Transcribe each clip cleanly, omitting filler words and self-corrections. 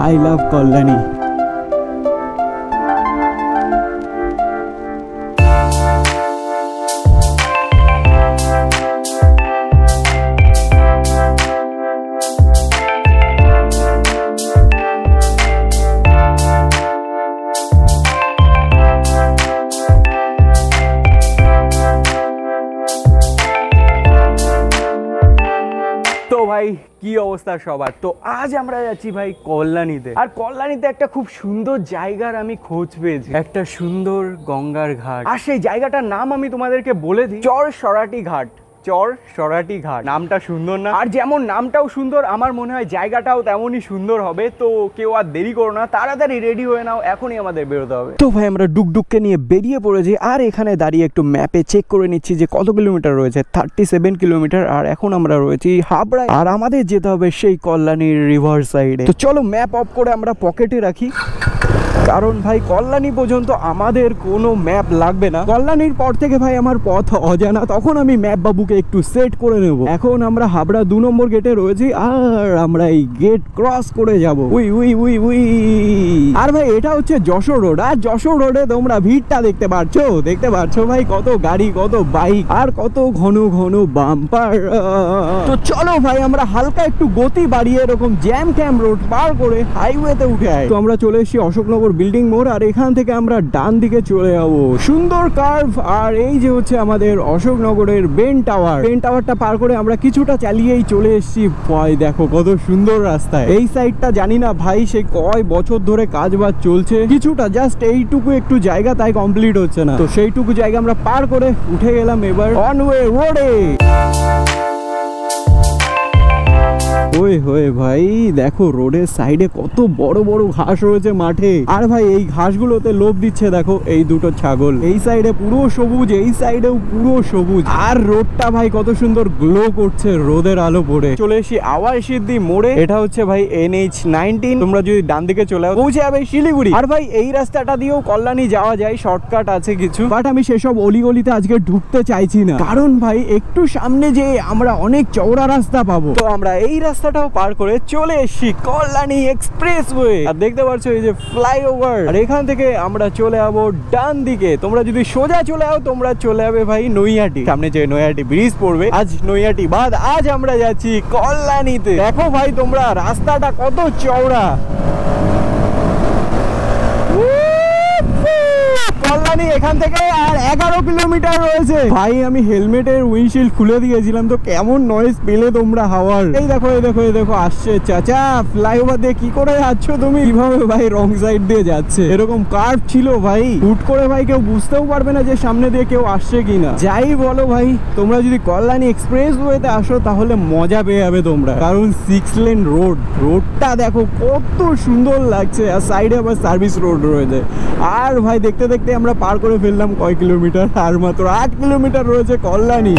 I love Kalyani. তো ভাই কি অবস্থা সবার? তো আজ আমরা যাচ্ছি ভাই কল্যাণীতে। আর কল্যাণীতে একটা খুব সুন্দর জায়গার আমি খোঁজ পেয়েছি, একটা সুন্দর গঙ্গার ঘাট। আর সেই জায়গাটার নাম আমি তোমাদেরকে বলে দিই, চর সরাটি ঘাট। চর সরাটি ঘাট নামটা সুন্দর না? আর যেমন নামটাও সুন্দর, আমার মনে হয় জায়গাটাও তেমনই সুন্দর হবে। তো কেউ আর দেরি করো না, তাড়াতাড়ি রেডি হয়ে নাও, এখনই আমাদের বেরোতে হবে। তো ভাই আমরা ডুকডুককে নিয়ে বেরিয়ে পড়েছি। আর এখানে দাঁড়িয়ে একটু ম্যাপে চেক করে নিচ্ছি যে কত কিলোমিটার রয়েছে। 37 কিলোমিটার। আর এখন আমরা রয়েছি হাবড়ায়, আর আমাদের যেতে হবে সেই কল্যাণীর রিভার সাইডে। তো চলো ম্যাপ অফ করে আমরা পকেটে রাখি, কারণ ভাই কল্যাণী পর্যন্ত আমাদের কোনো ম্যাপ লাগবে না। কল্যাণীর পর থেকে ভাই আমার পথ অজানা, তখন আমি ম্যাপ বাবুকে একটু সেট করে নেব। এখন আমরা হাবড়া 2 নম্বর গেটে রয়েছি, আর আমরা এই গেট ক্রস করে যাব। উই উই উই উই। আর ভাই এটা হচ্ছে যশোর রোড। আর যশোর রোডে তোমরা ভিড়টা দেখতে পাচ্ছো ভাই, কত গাড়ি, কত বাইক, আর কত ঘন ঘন বাম্পার। তো চলো ভাই আমরা হালকা একটু গতি বাড়িয়ে এরকম জ্যাম ক্যাম রোড পার করে হাইওয়েতে উঠে আয়। তো আমরা চলে এসেছি অশোকনগর বিল্ডিং মোড়, আর এখান থেকে আমরা ডান দিকে চলে যাবো। সুন্দর কার্ভ। আর এই যে হচ্ছে আমাদের অশোকনগরের বেন টাওয়ার। বেন টাওয়ারটা পার করে আমরা কিছুটা চালিয়েই চলে এসেছি। ভাই দেখো কত সুন্দর রাস্তায়। এই সাইডটা জানি না ভাই সেই কয় বছর ধরে কাজ বাজ চলছে, কিছুটা জাস্ট এইটুকু একটু জায়গা তাই কমপ্লিট হচ্ছে না। তো সেইটুকু জায়গা আমরা পার করে উঠে গেলাম এবার অনওয়ে রোডে। ওই হয়ে ভাই দেখো রোডের সাইডে কত বড় বড় ঘাস রয়েছে মাঠে। আর ভাই এই ঘাসগুলোতে লোভ দিচ্ছে দেখো এই দুটো ছাগল। এই সাইডে পুরো সবুজ, এই সাইডেও পুরো সবুজ। আর রোডটা ভাই কত সুন্দর গ্লো করছে রোদের আলো পড়ে। চলে এসি আওয়াজ সিদ্ধি মোড়ে। এটা হচ্ছে ভাই NH-19। তোমরা যদি ডান দিকে চলে যাও পৌঁছে যাবে শিলিগুড়ি। আর ভাই এই রাস্তাটা দিয়েও কল্যাণী যাওয়া যায়, শর্টকাট আছে কিছু, বাট আমি সেসব অলিগলিতে আজকে ঢুকতে চাইছি না, কারণ ভাই একটু সামনে যে আমরা অনেক চওড়া রাস্তা পাবো। তো আমরা এই রাস্তাটাও পার করে চলে এসেছি কল্যাণী এক্সপ্রেসওয়ে। আর দেখতে পাচ্ছ এই যে ফ্লাইওভার। আর এখান থেকে আমরা চলে যাবো ডান দিকে। তোমরা যদি সোজা চলে যাও তোমরা চলে যাবে ভাই নৈহাটি। সামনে যে নৈহাটি ব্রিজ পড়বে, আজ নৈহাটি বাদ আজ আমরা যাচ্ছি কল্যাণীতে। দেখো ভাই তোমরা রাস্তাটা কত চওড়া। কল্যাণী এখান থেকে আর 11 কিলোমিটার রয়েছে। ভাই আমি হেলমেটের উইন্ডশিল্ড খুলে দিয়েছিলাম, তো কেমন নয়েজ পেলে তোমরা হাওয়ার। এই দেখো এই দেখো এই দেখো আসছে চাচা। ফ্লাইওভার দিয়ে কি করে যাচ্ছ তুমি? কিভাবে ভাই রং সাইড দিয়ে যাচ্ছে। এরকম কার্ভ ছিল ভাই, হুট করে ভাই কেউ বুঝতেও পারবে না যে সামনে দিয়ে কেউ আসছে কিনা। যাই বলো ভাই, তোমরা যদি কল্যাণী এক্সপ্রেস ওয়েতে আসো তাহলে মজা পেয়ে যাবে তোমরা, কারণ 6 লেন রোড। রোডটা দেখো কত সুন্দর লাগছে, আর সাইডে আবার সার্ভিস রোড রয়েছে। আর ভাই দেখতে দেখতে আমরা পার করে ফেললাম কয় কিলোমিটার, আর মাত্র 8 কিলোমিটার রয়েছে কল্যাণী।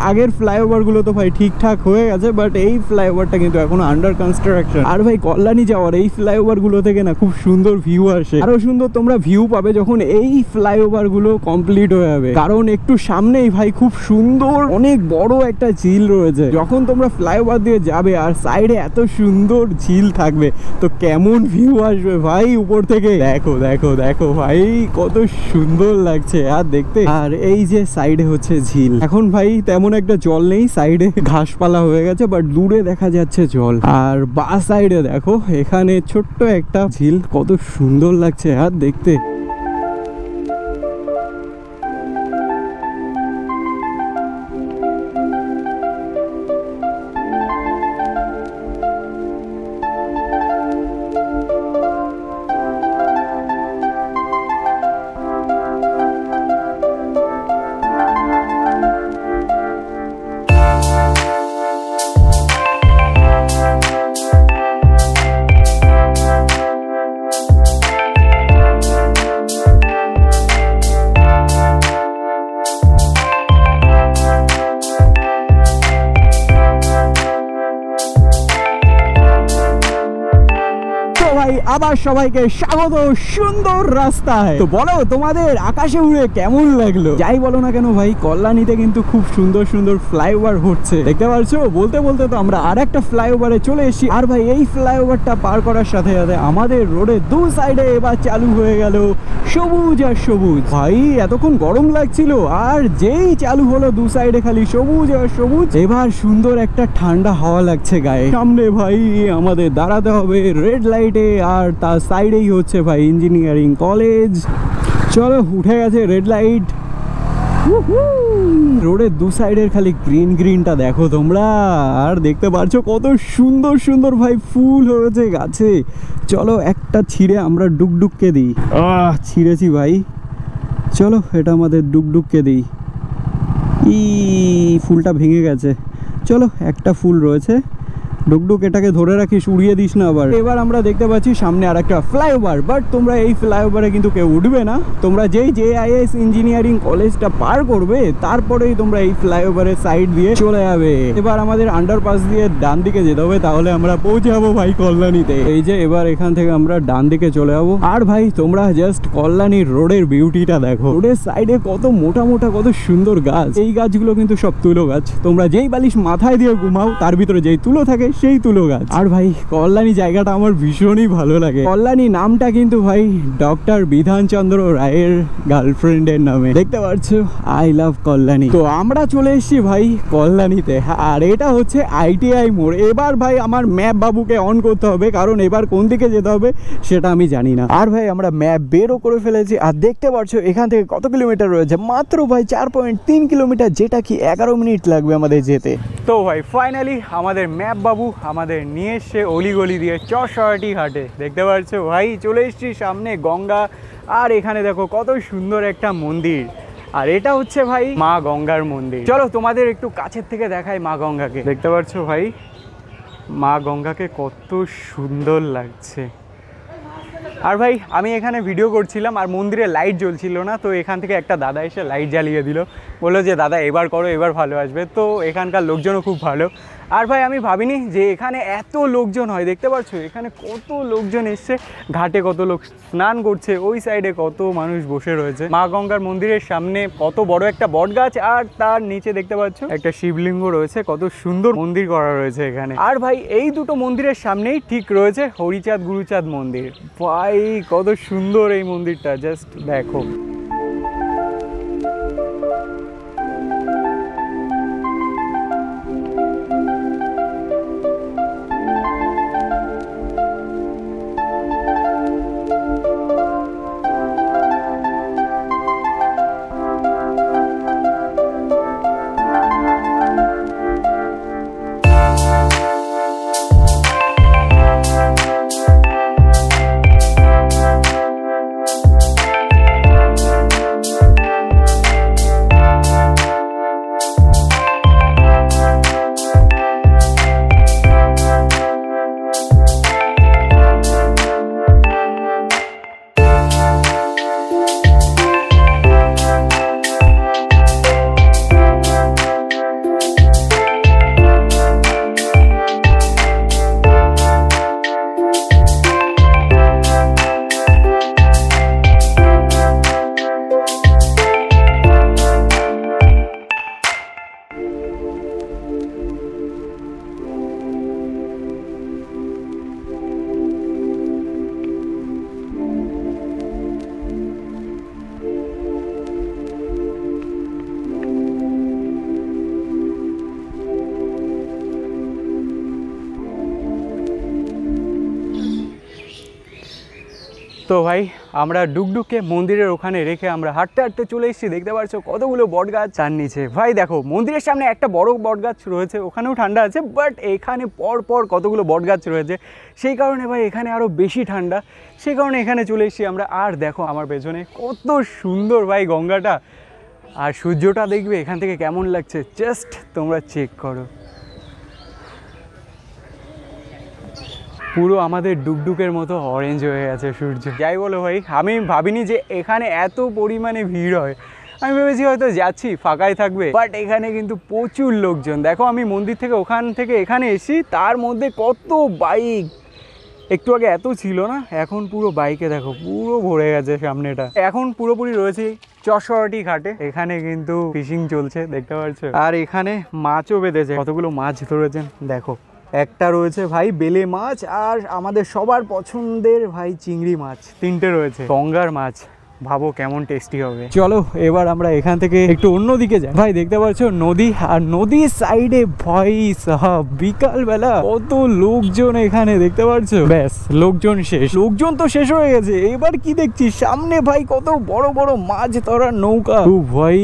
আগের ফ্লাইওভার গুলো তো ভাই ঠিকঠাক হয়ে গেছে, বাট এই ফ্লাইওভারটা কিন্তু এখনো আন্ডার কনস্ট্রাকশন। আর ভাই কল্যাণী যাওয়ার এই ফ্লাইওভার গুলো থেকে না খুব সুন্দর ভিউ আসে। আরো সুন্দর তোমরা ভিউ পাবে যখন এই ফ্লাইওভার গুলো কমপ্লিট হয়ে যাবে, কারণ একটু সামনেই ভাই খুব সুন্দর অনেক বড় একটা ঝিল রয়েছে। যখন তোমরা ফ্লাইওভার দিয়ে যাবে আর সাইডে এত সুন্দর ঝিল থাকবে, তো কেমন ভিউ আসবে ভাই উপর থেকে। দেখো দেখো দেখো ভাই কত সুন্দর লাগছে আর দেখতে। আর এই যে সাইডে হচ্ছে ঝিল, এখন ভাই তেমন একটা জল নেই, সাইডে ঘাসপালা হয়ে গেছে, বাট দূরে দেখা যাচ্ছে জল। আর বা সাইডে দেখো এখানে ছোট্ট একটা ঝিল, কত সুন্দর লাগছে আর দেখতে। আবার সবাইকে স্বাগত সুন্দর রাস্তায়। তো বলো তোমাদের আকাশে উড়ে কেমন লাগলো? যাই বলো না কেন ভাই, কল্যাণীতে কিন্তু খুব সুন্দর সুন্দর ফ্লাইওভার হচ্ছে, দেখতে পাচ্ছো। বলতে বলতে তো আমরা আর একটা ফ্লাইওভারে চলে এসেছি। আর ভাই এই ফ্লাইওভারটা পার করার সাথে সাথে আমাদের রোডে দু সাইডে এবার চালু হয়ে গেল সবুজ আর সবুজ। ভাই এতক্ষণ গরম লাগছিল, আর যেই চালু হলো দু সাইডে খালি সবুজ আর সবুজ, এবার সুন্দর একটা ঠান্ডা হাওয়া লাগছে গায়ে। সামনে ভাই আমাদের দাঁড়াতে হবে রেড লাইটে, আর তার সাইডেই হচ্ছে ভাই ইঞ্জিনিয়ারিং কলেজ। চলো উঠে গেছে রেড লাইট। রোডের দু সাইডের খালি গ্রিন গ্রিনটা দেখো তোমরা, আর দেখতে পাচ্ছ কত সুন্দর সুন্দর ভাই ফুল হয়েছে গাছে। চলো একটা ছিঁড়ে আমরা ডুকডুককে দিই। ছিঁড়েছি ভাই, চলো এটা আমাদের ডুকডুককে দিই। ফুলটা ভেঙে গেছে, চলো একটা ফুল রয়েছে। ডুকডুক এটাকে ধরে রাখিস, উড়িয়ে দিস না আবার। এবার আমরা দেখতে পাচ্ছি সামনে আর একটা ফ্লাইওভার, বাট তোমরা এই ফ্লাইওভারে কিন্তু কেউ উঠবে না। তোমরা যেই JIS ইঞ্জিনিয়ারিং কলেজটা পার করবে তারপরেই তোমরা এই ফ্লাইওভারের সাইড দিয়ে চলে যাবে। এবার আমাদের আন্ডারপাস দিয়ে ডান দিকে যেতে হবে, তাহলে আমরা পৌঁছে যাবো ভাই কল্যাণীতে। এই যে এবার এখান থেকে আমরা ডান দিকে চলে যাবো। আর ভাই তোমরা জাস্ট কল্যাণীর রোডের বিউটিটা দেখো। রোডের সাইডে কত মোটা মোটা কত সুন্দর গাছ। এই গাছগুলো কিন্তু সব তুলো গাছ। তোমরা যেই বালিশ মাথায় দিয়ে ঘুমাও তার ভিতরে যেই তুলো থাকে সেই তুলো গাছ। আর ভাই কল্যাণী জায়গাটা আমার ভীষণই ভালো লাগে। কল্যাণী নামটা কিন্তু ভাই ডক্টর বিধানচন্দ্র রায়ের গার্লফ্রেন্ডের নামে, দেখতে পাচ্ছ আই লাভ কল্যাণী। তো আমরা চলে এসেছি ভাই কল্যাণীতে, আর এটা হচ্ছে ITI মোড়। এবার ভাই আমার ম্যাপ বাবুকে অন করতে হবে, কারণ এবার কোন দিকে যেতে হবে সেটা আমি জানি না। আর ভাই আমরা ম্যাপ বেরও করে ফেলেছি, আর দেখতে পাচ্ছ এখান থেকে কত কিলোমিটার রয়েছে, মাত্র ভাই 4.3 কিলোমিটার, যেটা কি 11 মিনিট লাগবে আমাদের যেতে। তো ভাই ফাইনালি আমাদের ম্যাপ বাবু আমাদের নিয়ে এসছে অলিগলি দিয়ে চরসরাটি ঘাটে। দেখতে পাচ্ছ ভাই চলে এসছি সামনে গঙ্গা, আর এখানে দেখো কত সুন্দর একটা মন্দির, আর এটা হচ্ছে ভাই মা গঙ্গার মন্দির। চলো তোমাদের একটু কাছের থেকে দেখাই মা গঙ্গাকে। দেখতে পাচ্ছ ভাই মা গঙ্গাকে কত সুন্দর লাগছে। আর ভাই আমি এখানে ভিডিও করছিলাম, আর মন্দিরে লাইট জ্বলছিল না, তো এখান থেকে একটা দাদা এসে লাইট জ্বালিয়ে দিল, বললো যে দাদা এবার করো, এবার ভালো আসবে। তো এখানকার লোকজনও খুব ভালো। আর ভাই আমি ভাবিনি যে এখানে এত লোকজন হয়। দেখতে পাচ্ছ এখানে কত লোকজন এসছে, ঘাটে কত লোক স্নান করছে, ওই সাইডে কত মানুষ বসে রয়েছে। মা গঙ্গার মন্দিরের সামনে কত বড় একটা বট গাছ, আর তার নিচে দেখতে পাচ্ছ একটা শিবলিঙ্গ রয়েছে, কত সুন্দর মন্দির করা রয়েছে এখানে। আর ভাই এই দুটো মন্দিরের সামনেই ঠিক রয়েছে হরিচাঁদ গুরুচাঁদ মন্দির। ভাই কত সুন্দর এই মন্দিরটা, জাস্ট দেখো। তো ভাই আমরা ডুকডুককে মন্দিরের ওখানে রেখে আমরা হাঁটতে হাঁটতে চলে এসেছি। দেখতে পাচ্ছ কতগুলো বট গাছ তার নিচে। ভাই দেখো মন্দিরের সামনে একটা বড় বট গাছ রয়েছে, ওখানেও ঠান্ডা আছে, বাট এখানে পর পর কতগুলো বট গাছ রয়েছে, সেই কারণে ভাই এখানে আরও বেশি ঠান্ডা, সেই কারণে এখানে চলে এসেছি আমরা। আর দেখো আমার পেছনে কত সুন্দর ভাই গঙ্গাটা, আর সূর্যটা দেখবে এখান থেকে কেমন লাগছে, জাস্ট তোমরা চেক করো। পুরো আমাদের ডুকডুকের মতো অরেঞ্জ হয়ে গেছে সূর্য। যাই বলো ভাই, আমি ভাবিনি যে এখানে এত পরিমাণে ভিড় হয়। আমি ভেবেছি হয়তো যাচ্ছি ফাঁকাই থাকবে, বাট এখানে কিন্তু প্রচুর লোকজন। দেখো আমি মন্দির থেকে ওখান থেকে এখানে এসেছি, তার মধ্যে কত বাইক, একটু আগে এত ছিল না, এখন পুরো বাইকে দেখো পুরো ভরে গেছে সামনেটা। এখন পুরোপুরি রয়েছে চশোয়াটি ঘাটে, এখানে কিন্তু ফিশিং চলছে দেখতে পাচ্ছ, আর এখানে মাছও বেঁধেছে। কতগুলো মাছ ধরেছেন দেখো, একটা রয়েছে ভাই বেলে মাছ, আর আমাদের সবার পছন্দের ভাই চিংড়ি মাছ, তিনটে রয়েছে গঙ্গার মাছ। ভাবো কেমন টেস্টি হবে। চলো এবার আমরা এখান থেকে একটু অন্যদিকে যাই। ভাই দেখতে পাচ্ছ নদী, আর নদীর সাইডে ভাই সাহাব বিকাল বেলা কত লোকজন এখানে দেখতে পাচ্ছ। ব্যাস লোকজন শেষ, লোকজন তো শেষ হয়ে গেছে। এবার কি দেখছি সামনে ভাই কত বড় বড় মাছ ধরার নৌকা। ও ভাই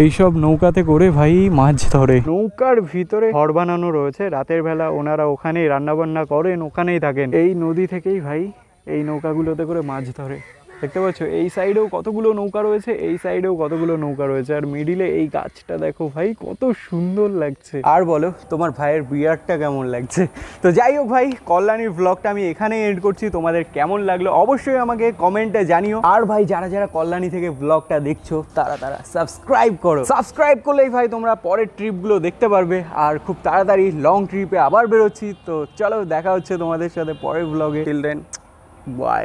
এইসব নৌকাতে করে ভাই মাছ ধরে। নৌকার ভিতরে ঘর বানানো রয়েছে, রাতের বেলা ওনারা ওখানেই রান্না বান্না করেন, ওখানেই থাকেন। এই নদী থেকেই ভাই এই নৌকাগুলোতে করে মাছ ধরে। দেখতে পাচ্ছ এই সাইডেও কতগুলো নৌকা রয়েছে, এই সাইডেও কতগুলো নৌকা রয়েছে, আর মিডিলে এই গাছটা দেখো ভাই কত সুন্দর লাগছে। আর বলো তোমার ভাইয়ের বিয়ারটা কেমন লাগছে। তো যাই হোক ভাই, কল্যাণীর ব্লগটা আমি এখানেই এন্ড করছি। তোমাদের কেমন লাগলো অবশ্যই আমাকে কমেন্টে জানিও। আর ভাই যারা যারা কল্যাণী থেকে ব্লগটা দেখছো তারা সাবস্ক্রাইব করো। সাবস্ক্রাইব করলেই ভাই তোমরা পরের ট্রিপগুলো দেখতে পারবে। আর খুব তাড়াতাড়ি লং ট্রিপে আবার বেরোচ্ছি। তো চলো দেখা হচ্ছে তোমাদের সাথে পরের ব্লগে। Till then by.